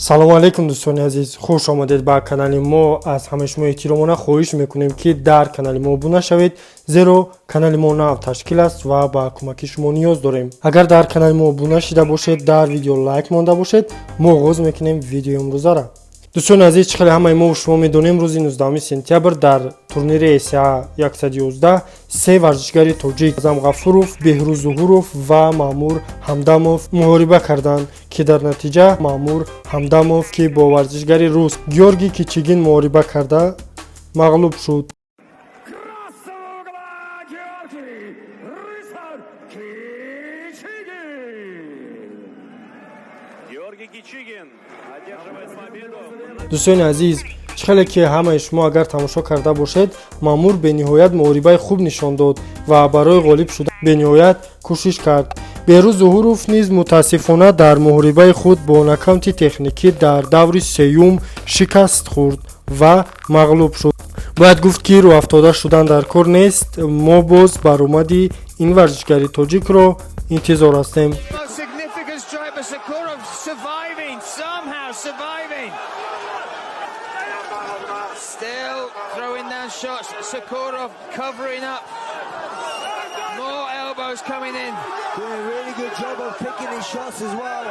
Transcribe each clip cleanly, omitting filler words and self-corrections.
салом алейкум дустони азиз, хуш омадед ба канали мо. аз ҳамаи шумо этиромона хоҳиш мекунем ки дар канали мо обуна шавед. зеро канали мо нав ташкил аст ва ба кӯмаки шумо ниёз дорем. агар дар канали мо обуна шида бошед, дар видео лайк монда бошед, мо оғоз мекунем видеои имрӯзара. дустони азиз, чӣ хеле ҳамаи мо шумо медонем рӯзи 19 сентябр дар турнири СА 111 се варзишгари тоҷик Азам Гафуров, Бехруз Зухуров ва Мамур Хамдамов муҳориба карданд ки дар натиҷа Мамур Хамдамов ки бо варзишгари рус Георгий Кичигин муҳориба карда мағлуб шуд. дустони азиз, чӣ хеле ки ҳамаи шумо агар тамошо карда бошед, Мамур бениҳоят муҳорибаи хуб нишон дод ва барои ғолиб шудан бениҳоят кӯшиш кард. Бехруз Зухуров низ мутаассифона дар муҳорибаи худ бо нокаути техникӣ дар даври сеюм шикаст хӯрд ва мағлуб шуд. бояд гуфт ки рӯафтода шудан дар кор нест. мо боз баромади ин варзишгари тоҷикро интизор ҳастем. Still throwing down shots. Sakurov covering up. More elbows coming in. Doing a really good job of picking his shots as well.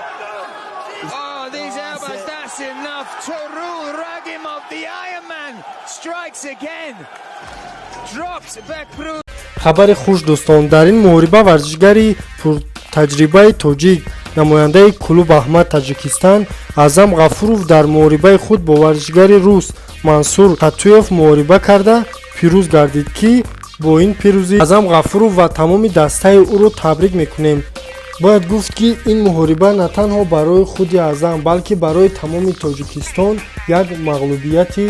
Oh, these elbows, that's enough to rule Ragimov. The Iron Man strikes again. Drops Бехруз. хабари хуш дӯстон, дар ин муҳориба варзишгари Пуртачрибаги тоҷик намояндаи клуб Аҳмад Таҷикистон Азам Гафуров дар муҳорибаи худ бо варзишгари рус Мансур Хатуев муҳориба карда пирӯз гардид ки бо ин пирӯзӣ Азам Гафуров ва тамоми дастаи ӯро табрик мекунем. бояд гуфт ки ин муҳориба на танҳо барои худи Азам, балки барои тамоми Тоҷикистон як мағлубияти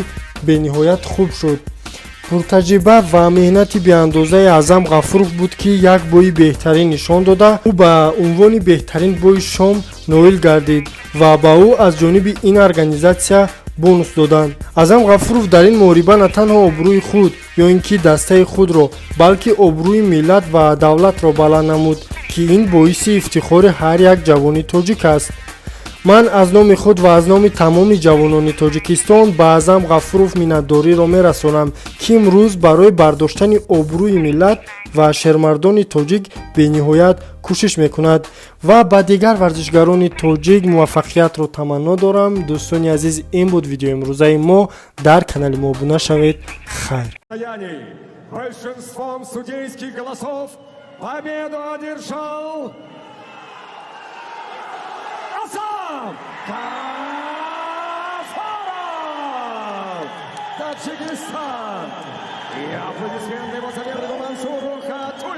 бениҳоят хуб шуд. пуртаҷриба ва меҳнати беандозаи Азам Гафуров буд ки як бои беҳтарин нишон дода ӯ ба унвони беҳтарин бои шом ноил гардид ва ба ӯ аз ҷониби ин организатсия бонус доданд. Азам Гафуров дар ин муҳориба на танҳо обрӯи худ ё ин ки дастаи худро, балки обрӯи миллат ва давлатро баланд намуд ки ин боиси ифтихори ҳар як ҷавони тоҷик аст. ман аз номи худ ва аз номи тамоми ҷавонони Тоҷикистон ба Азам Гафуров миннатдориро мерасонам ки имрӯз барои бардоштани обрӯи миллат ва шермардони тоҷик бениҳоят кӯшиш мекунад ва ба дигар варзишгарони тоҷик муваффақиятро таманно дорам. дӯстони азиз, ин буд видеои имрӯзаи мо. дар канали мо обуна шавед. Хайр. Большинством судейских голосов победу одержал Азам Гафуров, Таджикистан. И аплодисменты его сопернику Мансуру Хатуеву.